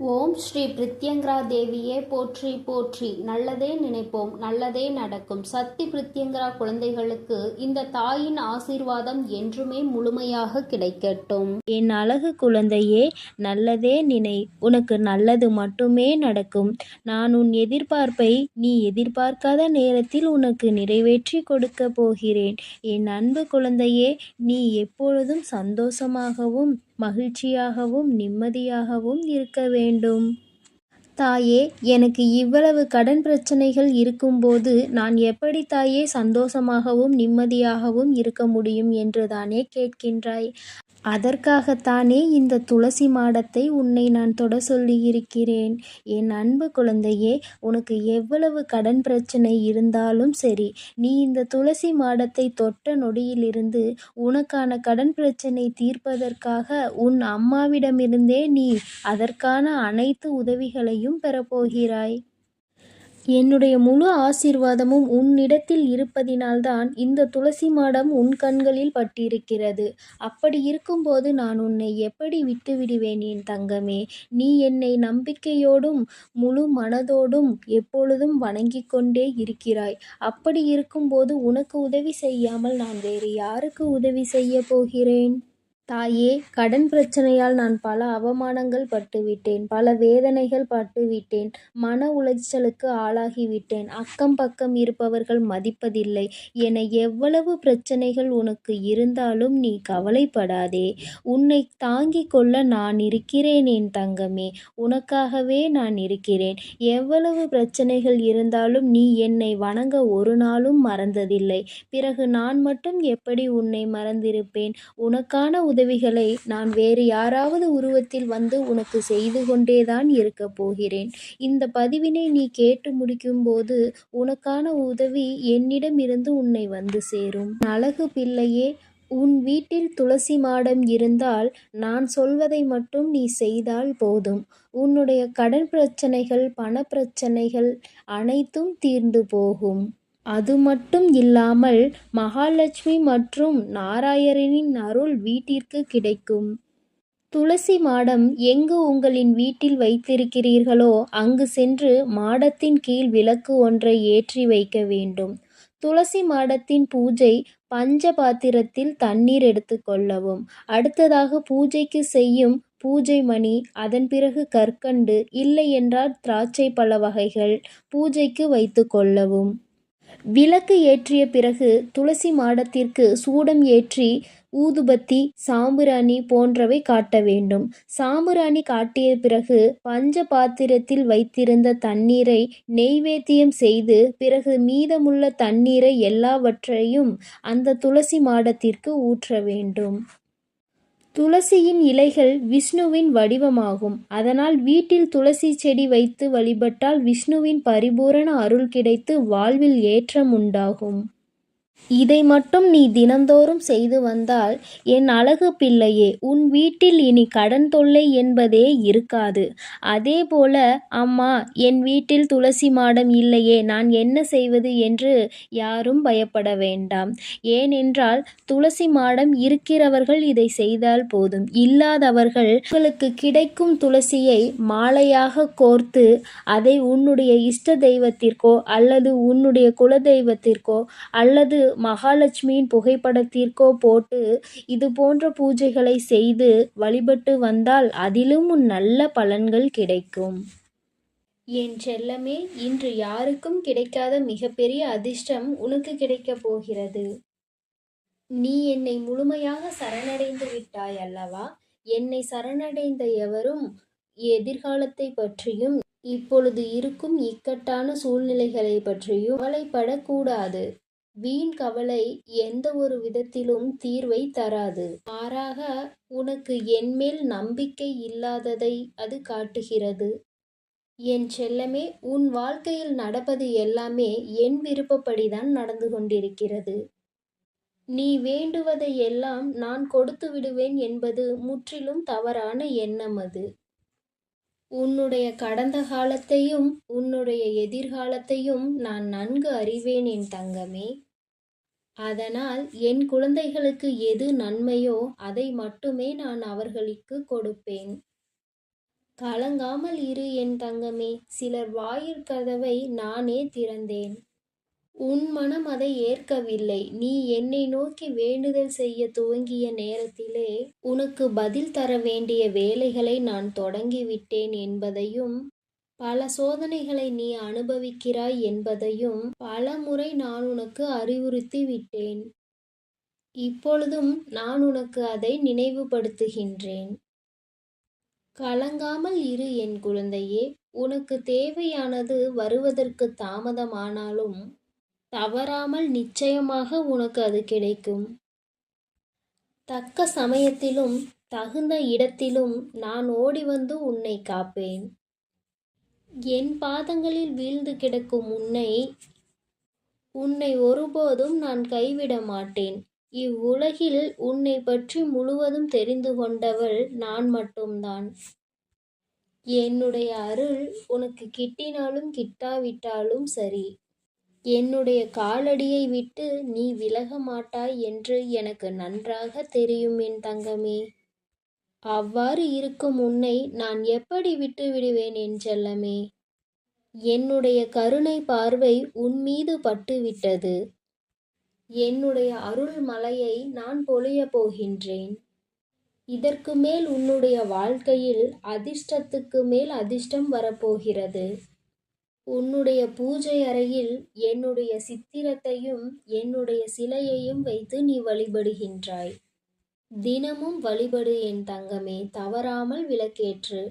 ஓம் ஸ்ரீ பிரித்யங்கரா தேவியே போற்றி போற்றி. நல்லதே நினைப்போம், நல்லதே நடக்கும். சக்தி பிரித்யங்கரா குழந்தைகளுக்கு இந்த தாயின் ஆசீர்வாதம் என்றுமே முழுமையாக கிடைக்கட்டும். என் அழகு குழந்தையே, நல்லதே நினை, உனக்கு நல்லது மட்டுமே நடக்கும். நான் உன் எதிர்பார்ப்பை நீ எதிர்பார்க்காத நேரத்தில் உனக்கு நிறைவேற்றி கொடுக்க போகிறேன். என் அன்பு குழந்தையே, நீ எப்பொழுதும் சந்தோஷமாகவும் மகிழ்ச்சியாகவும் நிம்மதியாகவும் இருக்க வேண்டும். தாயே, எனக்கு இவ்வளவு கடன் பிரச்சனைகள் இருக்கும்போது நான் எப்படி தாயே சந்தோஷமாகவும் நிம்மதியாகவும் இருக்க முடியும் என்று தானே கேட்கின்றாய். அதற்காகத்தானே இந்த துளசி மாடத்தை உன்னை நான் தொட சொல்லியிருக்கிறேன். என் அன்பு குழந்தையே, உனக்கு எவ்வளவு கடன் பிரச்சனை இருந்தாலும் சரி, நீ இந்த துளசி மாடத்தை தொட்ட நொடியிலிருந்து உனக்கான கடன் பிரச்சனை தீர்ப்பதற்காக உன் அம்மாவிடமிருந்தே நீ அதற்கான அனைத்து உதவிகளையும் பெறப்போகிறாய். என்னுடைய முழு ஆசீர்வாதமும் உன்னிடத்தில் இருப்பதினால்தான் இந்த துளசி மாடம் உன் கண்களில் பட்டிருக்கிறது. அப்படி இருக்கும்போது நான் உன்னை எப்படி விட்டுவிடுவேன் என் தங்கமே? நீ என்னை நம்பிக்கையோடும் முழு மனதோடும் எப்பொழுதும் வணங்கிக் கொண்டே இருக்கிறாய். அப்படி இருக்கும்போது உனக்கு உதவி செய்யாமல் நான் வேறு யாருக்கு உதவி செய்ய போகிறேன்? தாயே, கடன் பிரச்சனையால் நான் பல அவமானங்கள் பட்டுவிட்டேன், பல வேதனைகள் பட்டுவிட்டேன், மன உளைச்சலுக்கு ஆளாகிவிட்டேன். அக்கம் பக்கம் இருப்பவர்கள் மதிப்பதில்லை என எவ்வளவு பிரச்சனைகள் உனக்கு இருந்தாலும் நீ கவலைப்படாதே. உன்னை தாங்கிக் கொள்ள நான் இருக்கிறேன் என் தங்கமே. உனக்காகவே நான் இருக்கிறேன். எவ்வளவு பிரச்சனைகள் இருந்தாலும் நீ என்னை வணங்க ஒரு நாளும் மறந்ததில்லை. பிறகு நான் மட்டும் எப்படி உன்னை மறந்திருப்பேன்? உனக்கான உதவிகளை நான் வேறு யாராவது உருவத்தில் வந்து உனக்கு செய்து கொண்டேதான் இருக்க போகிறேன். இந்த பதிவினை நீ கேட்டு முடிக்கும்போது உனக்கான உதவி என்னிடம் இருந்து உன்னை வந்து சேரும். அழகு பிள்ளையே, உன் வீட்டில் துளசி மாடம் இருந்தால் நான் சொல்வதை மட்டும் நீ செய்தால் போதும். உன்னுடைய கடன் பிரச்சனைகள், பண பிரச்சனைகள் அனைத்தும் தீர்ந்து போகும். அது மட்டும் இல்லாமல் மகாலட்சுமி மற்றும் நாராயணனின் அருள் வீட்டிற்கு கிடைக்கும். துளசி மாடம் எங்கு உங்களின் வீட்டில் வைத்திருக்கிறீர்களோ அங்கு சென்று மாடத்தின் கீழ் விளக்கு ஒன்றை ஏற்றி வைக்க வேண்டும். துளசி மாடத்தின் பூஜை பஞ்ச பாத்திரத்தில் தண்ணீர் எடுத்துக்கொள்ளவும். அடுத்ததாக பூஜைக்கு செய்யும் பூஜை மணி, அதன் பிறகு கற்கண்டு, இல்லை என்றால் திராட்சை பழ வகைகள் பூஜைக்கு வைத்து கொள்ளவும். விளக்கு ஏற்றிய பிறகு துளசி மாடத்திற்கு சூடம் ஏற்றி ஊதுபத்தி, சாம்பிராணி போன்றவை காட்ட வேண்டும். சாம்பிராணி காட்டிய பிறகு பஞ்ச பாத்திரத்தில் வைத்திருந்த தண்ணீரை நெய்வேத்தியம் செய்து பிறகு மீதமுள்ள தண்ணீரை எல்லாவற்றையும் அந்த துளசி மாடத்திற்கு ஊற்ற வேண்டும். துளசியின் இலைகள் விஷ்ணுவின் வடிவமாகும். அதனால் வீட்டில் துளசி செடி வைத்து வழிபட்டால் விஷ்ணுவின் பரிபூரண அருள் கிடைத்து வாழ்வில் ஏற்றம் உண்டாகும். இதை மட்டும் நீ தினந்தோறும் செய்து வந்தால் என் அழகு பிள்ளையே, உன் வீட்டில் இனி கடன் தொல்லை என்பதே இருக்காது. அதே போல, அம்மா, என் வீட்டில் துளசி மாடம் இல்லையே, நான் என்ன செய்வது என்று யாரும் பயப்பட வேண்டாம். ஏனென்றால் துளசி மாடம் இருக்கிறவர்கள் இதை செய்தால் போதும். இல்லாதவர்கள் உங்களுக்கு கிடைக்கும் துளசியை மாலையாக கோர்த்து அதை உன்னுடைய இஷ்ட தெய்வத்திற்கோ அல்லது உன்னுடைய குல தெய்வத்திற்கோ அல்லது மகாலட்சுமியின் புகைப்படத்திற்கோ போட்டு இது போன்ற பூஜைகளை செய்து வழிபட்டு வந்தால் அதிலும் நல்ல பலன்கள் கிடைக்கும். என் செல்லமே, இன்று யாருக்கும் கிடைக்காத மிகப்பெரிய அதிர்ஷ்டம் உனக்கு கிடைக்கப் போகிறது. நீ என்னை முழுமையாக சரணடைந்து விட்டாய் அல்லவா? என்னை சரணடைந்த எவரும் எதிர்காலத்தை பற்றியும் இப்பொழுது இருக்கும் இக்கட்டான சூழ்நிலைகளை பற்றியும் கவலைப்படக்கூடாது. வீண் கவலை எந்த ஒரு விதத்திலும் தீர்வை தராது. மாறாக உனக்கு என்மேல் நம்பிக்கை இல்லாததை அது காட்டுகிறது. என் செல்லமே, உன் வாழ்க்கையில் நடப்பது எல்லாமே என் விருப்பப்படிதான் நடந்து கொண்டிருக்கிறது. நீ வேண்டுவதை எல்லாம் நான் கொடுத்து விடுவேன் என்பது முற்றிலும் தவறான எண்ணம். அது உன்னுடைய கடந்த காலத்தையும் உன்னுடைய எதிர்காலத்தையும் நான் நன்கு அறிவேன் என் தங்கமே. அதனால் என் குழந்தைகளுக்கு எது நன்மையோ அதை மட்டுமே நான் அவர்களுக்கு கொடுப்பேன். கலங்காமல் இரு என் தங்கமே. சிலர் வாயிற்கதவை நானே திறந்தேன். உன் மனம் அதை ஏற்கவில்லை. நீ என்னை நோக்கி வேண்டுதல் செய்ய துவங்கிய நேரத்திலே உனக்கு பதில் தர வேண்டிய வேலைகளை நான் தொடங்கிவிட்டேன் என்பதையும், பல சோதனைகளை நீ அனுபவிக்கிறாய் என்பதையும் பல முறை நான் உனக்கு அறிவுறுத்தி விட்டேன். இப்பொழுதும் நான் உனக்கு அதை நினைவுபடுத்துகின்றேன். கலங்காமல் இரு என் குழந்தையே. உனக்கு தேவையானது வருவதற்கு தாமதமானாலும் தவறாமல் நிச்சயமாக உனக்கு அது கிடைக்கும். தக்க சமயத்திலும் தகுந்த இடத்திலும் நான் ஓடி வந்து உன்னை காப்பேன். என் பாதங்களில் வீழ்ந்து கிடக்கும் உன்னை ஒருபோதும் நான் கைவிட மாட்டேன். இவ்வுலகில் உன்னை பற்றி முழுவதும் தெரிந்து கொண்டவள் நான் மட்டும்தான். என்னுடைய அருள் உனக்கு கிட்டினாலும் கிட்டாவிட்டாலும் சரி, என்னுடைய காலடியை விட்டு நீ விலக மாட்டாய் என்று எனக்கு நன்றாக தெரியும் என் தங்கமே. அவ்வாறு இருக்கும் உன்னை நான் எப்படி விட்டு விடுவேன் என் செல்லமே? என்னுடைய கருணை பார்வை உன் மீது பட்டுவிட்டது. என்னுடைய அருள் மலையை நான் பொழியப் போகின்றேன். இதற்கு மேல் உன்னுடைய வாழ்க்கையில் அதிர்ஷ்டத்துக்கு மேல் அதிர்ஷ்டம் வரப்போகிறது. உன்னுடைய பூஜை அறையில் என்னுடைய சித்திரத்தையும் என்னுடைய சிலையையும் வைத்து நீ வழிபடுகின்றாய். தினமும் வழிபடு என் தங்கமே. தவறாமல் விளக்கேற்று.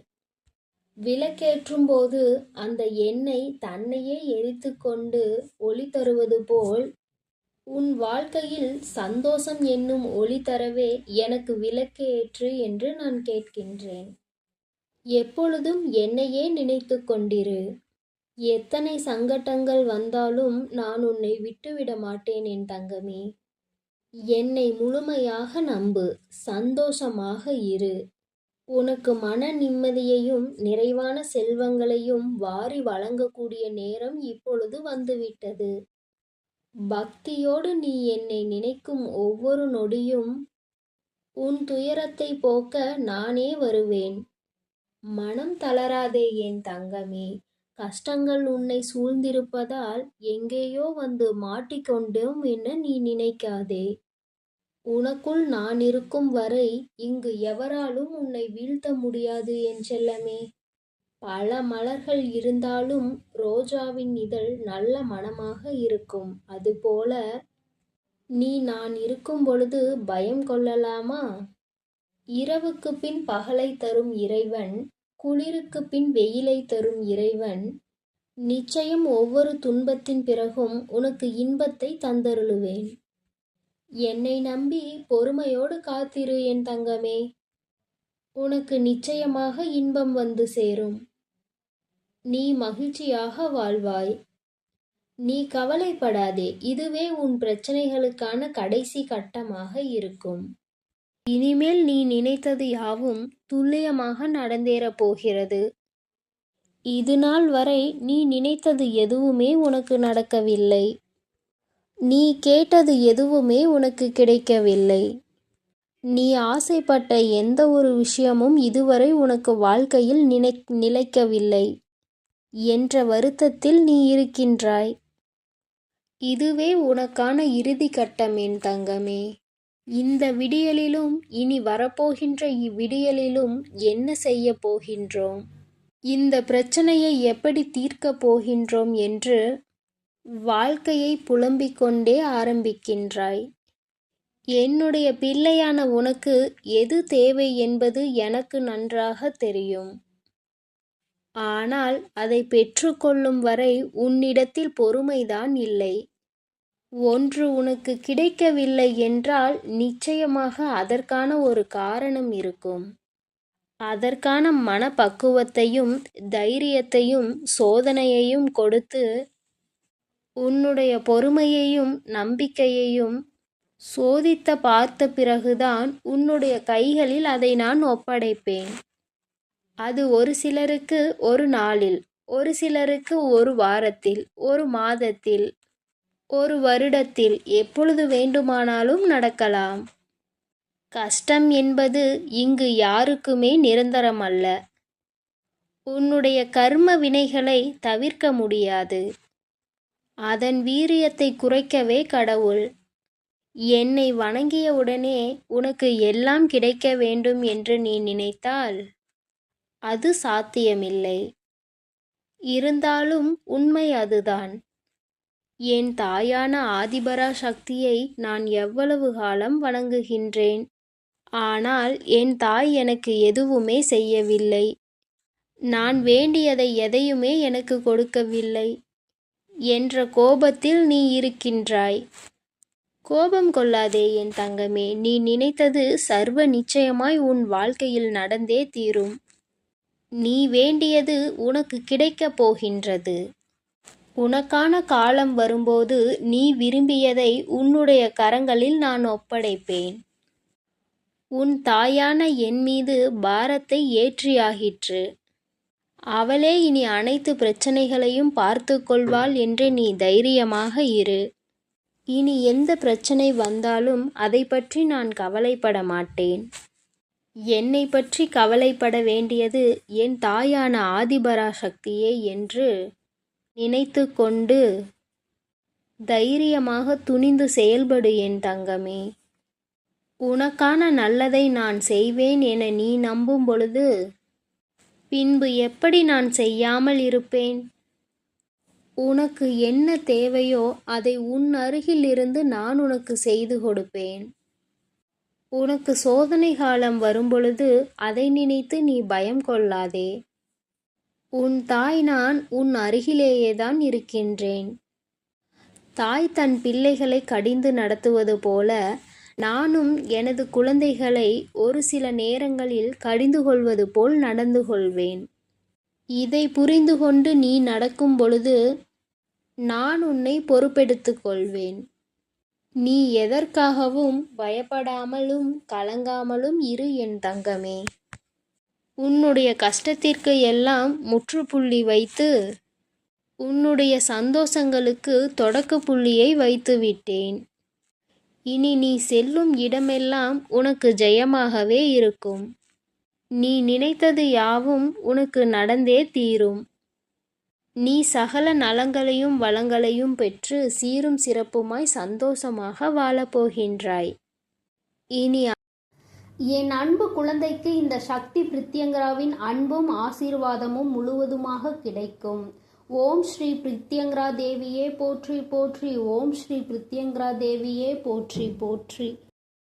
விளக்கேற்றும் போது அந்த எண்ணெய் தன்னையே எரித்து கொண்டு ஒளி தருவது போல் உன் வாழ்க்கையில் சந்தோஷம் என்னும் ஒளி தரவே எனக்கு விளக்கேற்று என்று நான் கேட்கின்றேன். எப்பொழுதும் என்னையே நினைத்து கொண்டிரு. எத்தனை சங்கடங்கள் வந்தாலும் நான் உன்னை விட்டுவிட மாட்டேன் என் தங்கமே. என்னை முழுமையாக நம்பு. சந்தோஷமாக இரு. உனக்கு மன நிம்மதியையும் நிறைவான செல்வங்களையும் வாரி வழங்கக்கூடிய நேரம் இப்பொழுது வந்துவிட்டது. பக்தியோடு நீ என்னை நினைக்கும் ஒவ்வொரு நொடியும் உன் துயரத்தை போக்க நானே வருவேன். மனம் தளராதே என் தங்கமே. கஷ்டங்கள் உன்னை சூழ்ந்திருப்பதால் எங்கேயோ வந்து மாட்டிக்கொண்டோம் என நீ நினைக்காதே. உனக்குள் நான் இருக்கும் வரை இங்கு எவராலும் உன்னை வீழ்த்த முடியாது என் செல்லமே. பல மலர்கள் இருந்தாலும் ரோஜாவின் இதழ் நல்ல மணமாக இருக்கும். அதுபோல நீ நான் இருக்கும் பொழுது பயம் கொள்ளலாமா? இரவுக்கு பின் பகலை தரும் இறைவன், குளிருக்கு பின் வெயிலை தரும் இறைவன் நிச்சயம் ஒவ்வொரு துன்பத்தின் பிறகும் உனக்கு இன்பத்தை தந்தருளுவேன். என்னை நம்பி பொறுமையோடு காத்திரு என் தங்கமே. உனக்கு நிச்சயமாக இன்பம் வந்து சேரும். நீ மகிழ்ச்சியாக வாழ்வாய். நீ கவலைப்படாதே. இதுவே உன் பிரச்சனைகளுக்கான கடைசி கட்டமாக இருக்கும். இனிமேல் நீ நினைத்தது யாவும் துல்லியமாக நடந்தேறப் போகிறது. இதுநாள் வரை நீ நினைத்தது எதுவுமே உனக்கு நடக்கவில்லை. நீ கேட்டது எதுவுமே உனக்கு கிடைக்கவில்லை. நீ ஆசைப்பட்ட எந்த ஒரு விஷயமும் இதுவரை உனக்கு வாழ்க்கையில் நிலைக்கவில்லை என்ற வருத்தத்தில் நீ இருக்கின்றாய். இதுவே உனக்கான இறுதி கட்டம் என் தங்கமே. இந்த விடியலிலும் இனி வரப்போகின்ற இவ்விடியலிலும் என்ன செய்ய போகின்றோம், இந்த பிரச்சனையை எப்படி தீர்க்கப் போகின்றோம் என்று வாழ்க்கையை புலம்பிக் கொண்டே ஆரம்பிக்கின்றாய். என்னுடைய பிள்ளையான உனக்கு எது தேவை என்பது எனக்கு நன்றாக தெரியும். ஆனால் அதை பெற்றுக்கொள்ளும் வரை உன்னிடத்தில் பொறுமைதான் இல்லை. ஒன்று உனக்கு கிடைக்கவில்லை என்றால் நிச்சயமாக அதற்கான ஒரு காரணம் இருக்கும். அதற்கான மனப்பக்குவத்தையும் தைரியத்தையும் சோதனையையும் கொடுத்து உன்னுடைய பொறுமையையும் நம்பிக்கையையும் சோதித்த பார்த்த பிறகுதான் உன்னுடைய கைகளில் அதை நான் ஒப்படைப்பேன். அது ஒரு சிலருக்கு ஒரு நாளில், ஒரு சிலருக்கு ஒரு வாரத்தில், ஒரு மாதத்தில், ஒரு வருடத்தில், எப்பொழுது வேண்டுமானாலும் நடக்கலாம். கஷ்டம் என்பது இங்கு யாருக்குமே நிரந்தரமல்ல. உன்னுடைய கர்ம வினைகளை தவிர்க்க முடியாது. அதன் வீரியத்தை குறைக்கவே கடவுள். என்னை வணங்கியவுடனே உனக்கு எல்லாம் கிடைக்க வேண்டும் என்று நீ நினைத்தால் அது சாத்தியமில்லை. இருந்தாலும் உண்மை அதுதான். என் தாயான ஆதிபரா சக்தியை நான் எவ்வளவு காலம் வணங்குகின்றேன். ஆனால் என் தாய் எனக்கு எதுவுமே செய்யவில்லை. நான் வேண்டியதை எதையுமே எனக்கு கொடுக்கவில்லை என்ற கோபத்தில் நீ இருக்கின்றாய். கோபம் கொள்ளாதே என் தங்கமே. நீ நினைத்தது சர்வ நிச்சயமாய் உன் வாழ்க்கையில் நடந்தே தீரும். நீ வேண்டியது உனக்கு கிடைக்கப் போகின்றது. உனக்கான காலம் வரும்போது நீ விரும்பியதை உன்னுடைய கரங்களில் நான் ஒப்படைப்பேன். உன் தாயான என் மீது பாரத்தை ஏற்றியாகிற்று. அவளே இனி அனைத்து பிரச்சனைகளையும் பார்த்து கொள்வாள் என்று நீ தைரியமாக இரு. இனி எந்த பிரச்சனை வந்தாலும் அதை பற்றி நான் கவலைப்பட மாட்டேன். என்னை பற்றி கவலைப்பட வேண்டியது என் தாயான ஆதிபரா சக்தியே என்று நினைத்து கொண்டு தைரியமாக துணிந்து செயல்படு என் தங்கமே. உனக்கான நல்லதை நான் செய்வேன் என நீ நம்பும் பொழுது பின்பு எப்படி நான் செய்யாமல் இருப்பேன்? உனக்கு என்ன தேவையோ அதை உன் அருகில் இருந்து நான் உனக்கு செய்து கொடுப்பேன். உனக்கு சோதனை காலம் வரும்பொழுது அதை நினைத்து நீ பயம் கொள்ளாதே. உன் தாய் நான் உன் அருகிலேயேதான் இருக்கின்றேன். தாய் தன் பிள்ளைகளை கடிந்து நடத்துவது போல நானும் எனது குழந்தைகளை ஒரு சில நேரங்களில் கடிந்து கொள்வது போல் நடந்து கொள்வேன். இதை புரிந்து கொண்டு நீ நடக்கும் பொழுது நான் உன்னை பொறுப்பெடுத்துக் கொள்வேன். நீ எதற்காகவும் பயப்படாமலும் கலங்காமலும் இரு என் தங்கமே. உன்னுடைய கஷ்டத்திற்கு எல்லாம் முற்றுப்புள்ளி வைத்து உன்னுடைய சந்தோஷங்களுக்கு தொடக்க புள்ளியை வைத்து விட்டேன். இனி நீ செல்லும் இடமெல்லாம் உனக்கு ஜெயமாகவே இருக்கும். நீ நினைத்தது யாவும் உனக்கு நடந்தே தீரும். நீ சகல நலங்களையும் வளங்களையும் பெற்று சீரும் சிறப்புமாய் சந்தோஷமாக வாழப்போகின்றாய். இனி என் அன்பு குழந்தைக்கு இந்த சக்தி பிரித்யங்கராவின் அன்பும் ஆசீர்வாதமும் முழுவதுமாக கிடைக்கும். ஓம் ஸ்ரீ பிரித்யங்கரா தேவியே போற்றி போற்றி. ஓம் ஸ்ரீ பிரித்யங்கரா தேவியே போற்றி போற்றி.